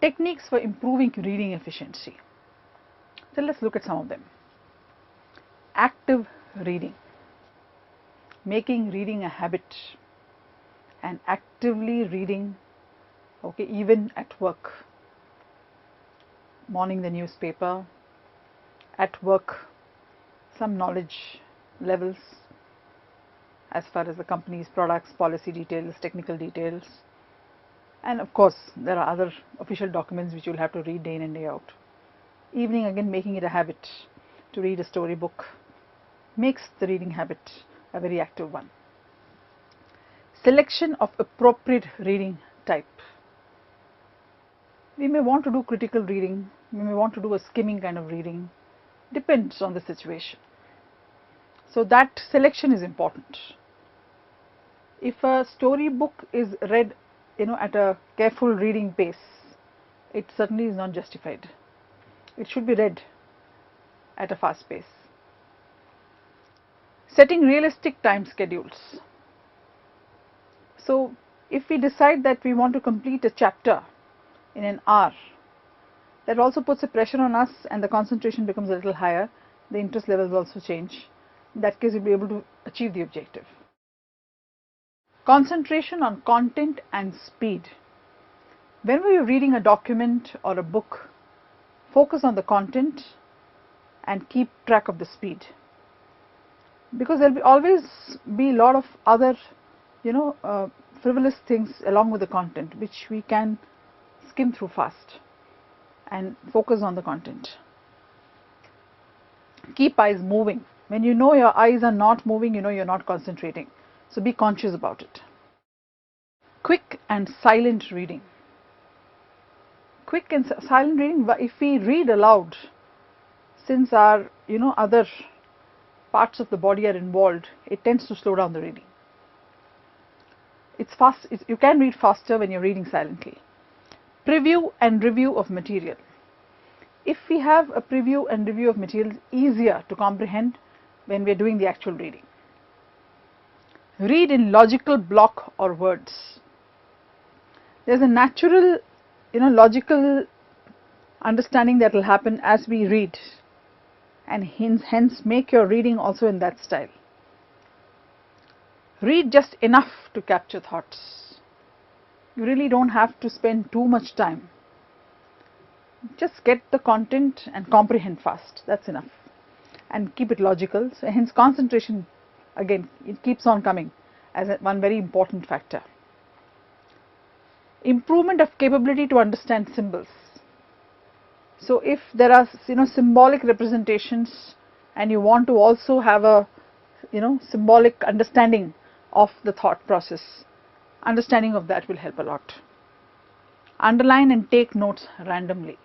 Techniques for improving reading efficiency. So let's look at some of them. Active reading, making reading a habit and actively reading, okay, even at work. Morning the newspaper, at work some knowledge levels as far as the company's products, policy details, technical details, and of course there are other official documents which you will have to read day in and day out. Evening again, making it a habit to read a storybook makes the reading habit a very active one. Selection of appropriate reading type. We may want to do critical reading, we may want to do a skimming kind of reading, depends on the situation. So that selection is important. If a storybook is read, at a careful reading pace, it certainly is not justified. It should be read at a fast pace. Setting realistic time schedules. So if we decide that we want to complete a chapter in an hour, that also puts a pressure on us and the concentration becomes a little higher, the interest levels also change. In that case, you'll be able to achieve the objective. Concentration on content and speed. Whenever you're reading a document or a book, focus on the content and keep track of the speed, because there will always be a lot of other frivolous things along with the content which we can skim through fast, and focus on the content. Keep eyes moving. When you know your eyes are not moving, you're not concentrating, so be conscious about it. Quick and silent reading. Quick and silent reading, if we read aloud, since our other parts of the body are involved, it tends to slow down the reading. It's fast. You can read faster when you're reading silently. Preview and review of material. If we have a preview and review of material, it's easier to comprehend when we are doing the actual reading. Read in logical block or words. There's a natural, logical understanding that will happen as we read, and hence make your reading also in that style. Read just enough to capture thoughts. You really don't have to spend too much time. Just get the content and comprehend fast. That's enough. And keep it logical. So hence concentration, again, it keeps on coming as one very important factor. Improvement of capability to understand symbols. So if there are symbolic representations and you want to also have a symbolic understanding of the thought process, understanding of that will help a lot. Underline and take notes randomly.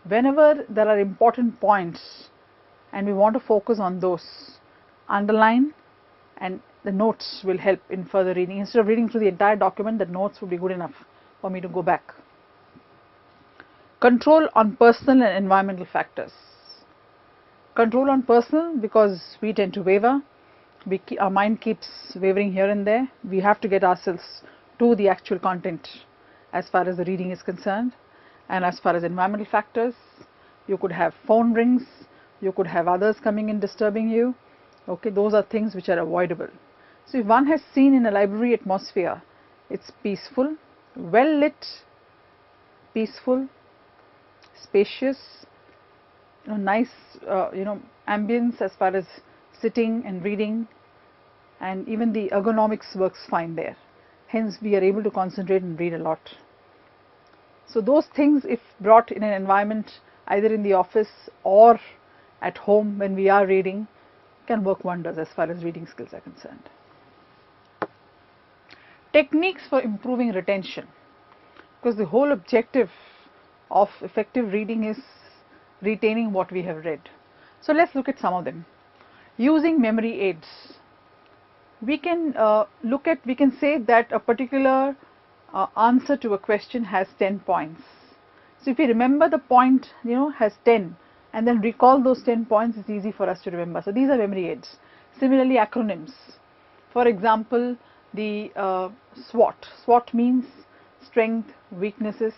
Whenever there are important points and we want to focus on those, underline, and the notes will help in further reading. Instead of reading through the entire document, the notes would be good enough for me to go back. Control on personal and environmental factors. Control on personal, because we tend to waver. Our mind keeps wavering here and there. We have to get ourselves to the actual content as far as the reading is concerned. And as far as environmental factors, you could have phone rings, you could have others coming in disturbing you. Okay, those are things which are avoidable. So if one has seen in a library atmosphere, it's peaceful, well lit, peaceful, spacious, nice ambience as far as sitting and reading, and even the ergonomics works fine there. Hence we are able to concentrate and read a lot. So those things, if brought in an environment either in the office or at home when we are reading, can work wonders as far as reading skills are concerned. Techniques for improving retention, because the whole objective of effective reading is retaining what we have read. So let's look at some of them. Using memory aids. We can say that a particular answer to a question has 10 points. So if we remember the point has 10 and then recall those 10 points, it's easy for us to remember. So these are memory aids. Similarly, acronyms. For example, the SWOT. SWOT means strength, weaknesses,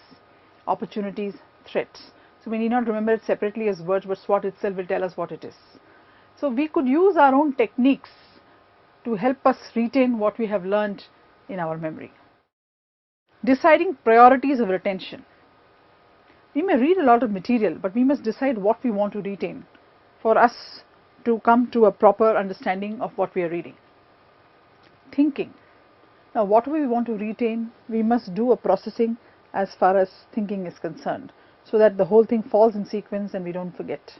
opportunities, threats. So we need not remember it separately as words, but SWOT itself will tell us what it is. So we could use our own techniques to help us retain what we have learned in our memory. Deciding priorities of retention. We may read a lot of material, but we must decide what we want to retain for us to come to a proper understanding of what we are reading. Thinking. Now, whatever we want to retain, we must do a processing as far as thinking is concerned, so that the whole thing falls in sequence and we don't forget,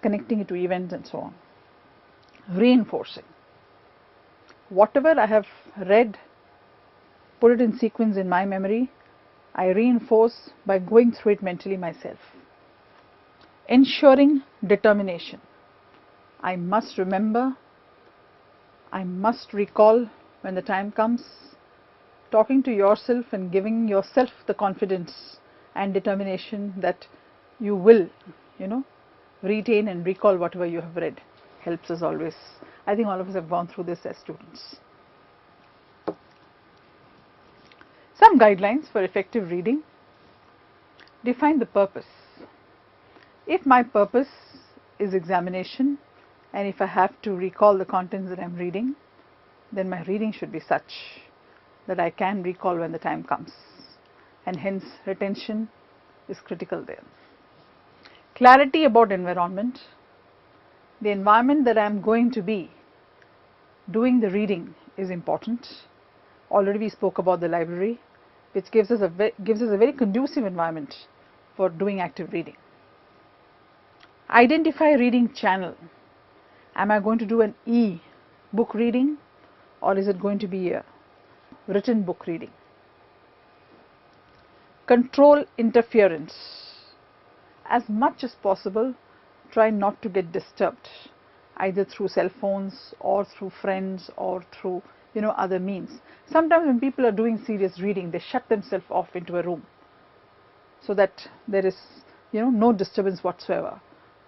connecting it to events and so on. Reinforcing. Whatever I have read, put it in sequence in my memory, I reinforce by going through it mentally myself. Ensuring determination. I must remember, I must recall when the time comes. Talking to yourself and giving yourself the confidence and determination that you will, retain and recall whatever you have read helps us always. I think all of us have gone through this as students. Some guidelines for effective reading. Define the purpose. If my purpose is examination, and if I have to recall the contents that I am reading, then my reading should be such that I can recall when the time comes, and hence retention is critical there. Clarity about environment. The environment that I am going to be doing the reading is important. Already we spoke about the library, which gives us a very conducive environment for doing active reading. Identify reading channel. Am I going to do an e-book reading, or is it going to be a written book reading? Control interference. As much as possible, try not to get disturbed, either through cell phones or through friends or through other means. Sometimes when people are doing serious reading, they shut themselves off into a room so that there is no disturbance whatsoever,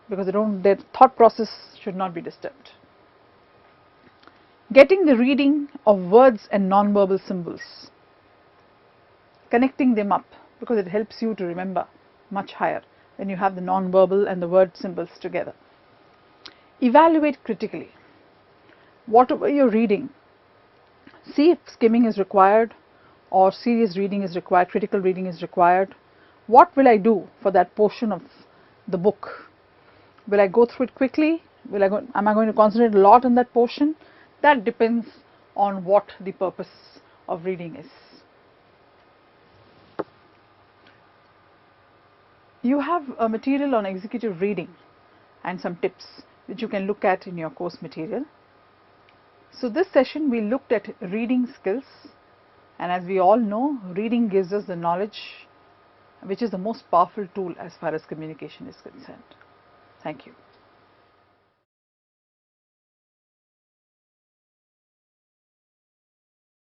because their thought process should not be disturbed. Getting the reading of words and non-verbal symbols, connecting them up, because it helps you to remember much higher when you have the non-verbal and the word symbols together. Evaluate critically. Whatever you're reading, see if skimming is required or serious reading is required, critical reading is required. What will I do for that portion of the book? Will I go through it quickly? Am I going to concentrate a lot on that portion? That depends on what the purpose of reading is. You have a material on executive reading and some tips which you can look at in your course material. So this session we looked at reading skills, and as we all know, reading gives us the knowledge, which is the most powerful tool as far as communication is concerned. Thank you.